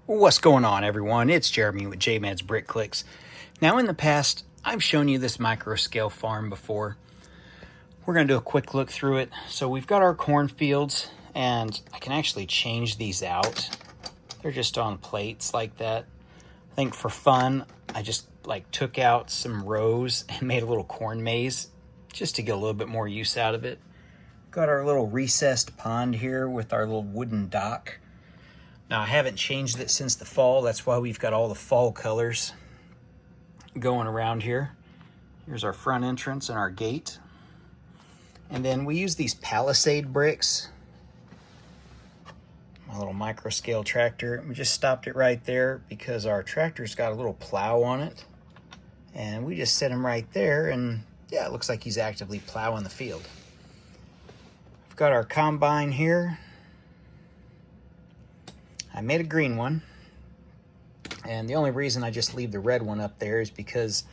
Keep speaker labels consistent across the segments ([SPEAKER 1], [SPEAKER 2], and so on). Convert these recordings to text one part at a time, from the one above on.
[SPEAKER 1] What's going on, everyone? It's Jeremy with JMed's Brick Clicks. Now, in the past, I've shown you this microscale farm before. We're going to do a quick look through it. So we've got our cornfields, and I can actually change these out. They're just on plates like that. I think for fun, I just took out some rows and made a little corn maze just to get a little bit more use out of it. Got our little recessed pond here with our little wooden dock. Now, I haven't changed it since the fall. That's why we've got all the fall colors going around here. Here's our front entrance and our gate. And then we use these palisade bricks. My little microscale tractor. We just stopped it right there because our tractor's got a little plow on it. And we just set him right there, and yeah, it looks like he's actively plowing the field. We've got our combine here. I made a green one, and the only reason I just leave the red one up there is because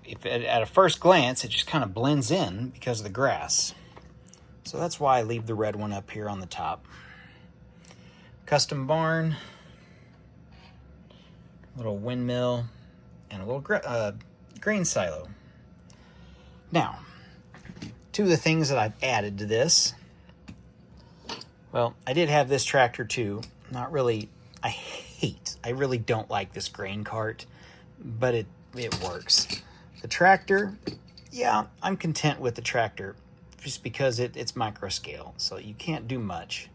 [SPEAKER 1] if at a first glance it just kind of blends in because of the grass. So that's why I leave the red one up here on the top. Custom barn, little windmill, and a little grain silo. Now, two of the things that I've added to this. Well, I did have this tractor too. Not really, I really don't like this grain cart, but it works. The tractor, yeah, I'm content with the tractor just because it's microscale, so you can't do much.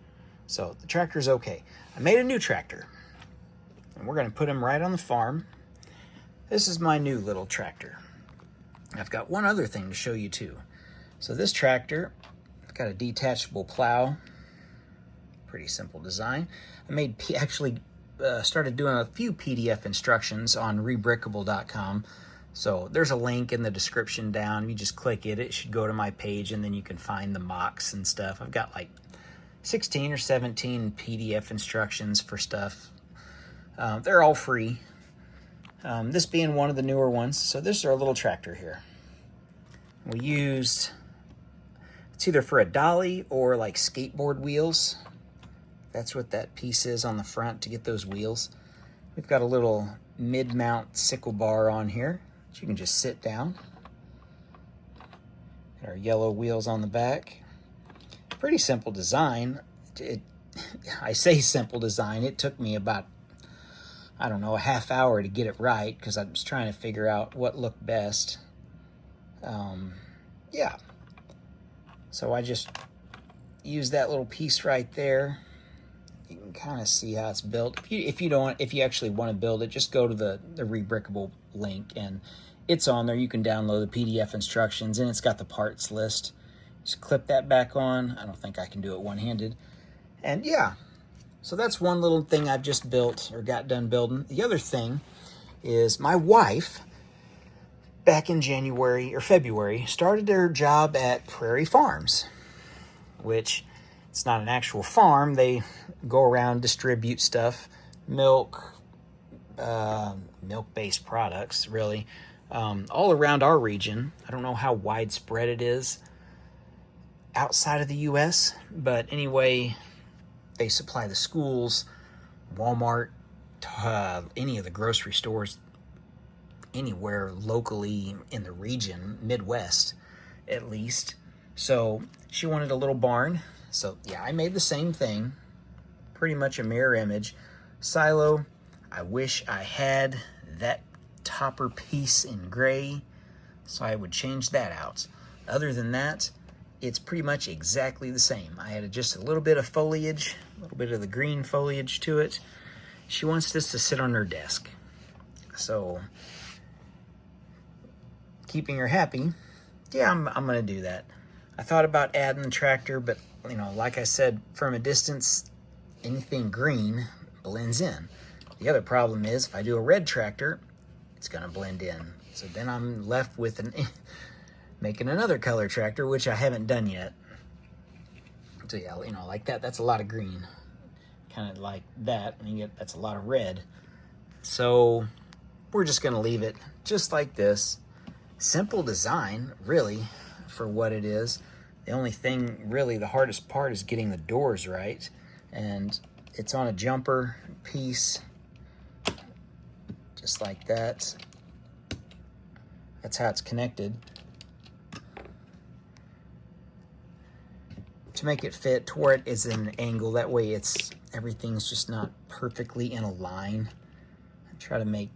[SPEAKER 1] So the tractor's okay. I made a new tractor, and we're gonna put him right on the farm. This is my new little tractor. I've got one other thing to show you too. So this tractor, it's got a detachable plow. Pretty simple design. I started doing a few PDF instructions on reBrickable.com. So there's a link in the description down. You just click it. It should go to my page, and then you can find the mocks and stuff. I've got like 16 or 17 PDF instructions for stuff. They're all free. This being one of the newer ones. So this is our little tractor here. We used, it's either for a dolly or like skateboard wheels. That's what that piece is on the front to get those wheels. We've got a little mid-mount sickle bar on here that you can just sit down. Got our yellow wheels on the back. Pretty simple design. I say simple design. It took me about, I don't know, a half hour to get it right because I was trying to figure out what looked best. Yeah. So I just used that little piece right there. You can kind of see how it's built. If you actually want to build it, just go to the reBrickable link, and it's on there. You can download the PDF instructions, and it's got the parts list. Just clip that back on. I don't think I can do it one-handed. And yeah, so that's one little thing I've just built or got done building. The other thing is my wife, back in January or February, started their job at Prairie Farms, which it's not an actual farm. They go around, distribute stuff, milk, milk-based products, really, all around our region. I don't know how widespread it is outside of the U.S., but anyway, they supply the schools, Walmart, any of the grocery stores, anywhere locally in the region, Midwest at least. So she wanted a little barn. So yeah, I made the same thing, pretty much a mirror image. Silo, I wish I had that topper piece in gray, so I would change that out. Other than that, it's pretty much exactly the same. I added just a little bit of foliage, a little bit of the green foliage to it. She wants this to sit on her desk. So, keeping her happy, yeah, I'm gonna do that. I thought about adding the tractor, but you know, like I said, from a distance, anything green blends in. The other problem is if I do a red tractor, it's gonna blend in. So then I'm left with making another color tractor, which I haven't done yet. So yeah, you know, like that's a lot of green. Kind of like that, and that's a lot of red. So we're just gonna leave it just like this. Simple design, really, for what it is. The only thing, really, the hardest part is getting the doors right. And it's on a jumper piece, just like that. That's how it's connected. To make it fit to where it is in an angle, that way everything's just not perfectly in a line. I try to make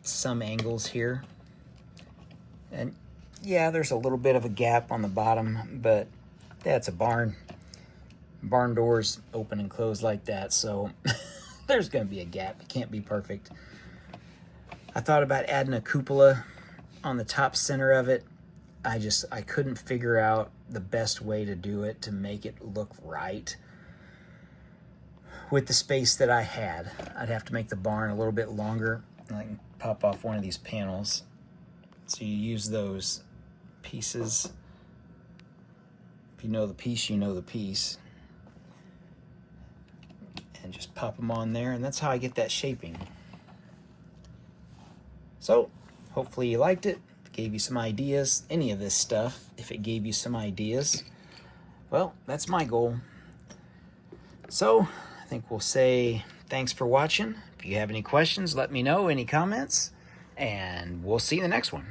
[SPEAKER 1] some angles here. And yeah, there's a little bit of a gap on the bottom, but that's a barn. Barn doors open and close like that, so there's gonna be a gap. It can't be perfect. I thought about adding a cupola on the top center of it. I couldn't figure out the best way to do it to make it look right with the space that I had. I'd have to make the barn a little bit longer. I can pop off one of these panels. So you use those pieces. If you know the piece, you know the piece. And just pop them on there, and that's how I get that shaping. So, hopefully you liked it. Gave you some ideas. Any of this stuff, if it gave you some ideas, well, that's my goal. So, I think we'll say thanks for watching. If you have any questions, let me know, any comments, and we'll see you in the next one.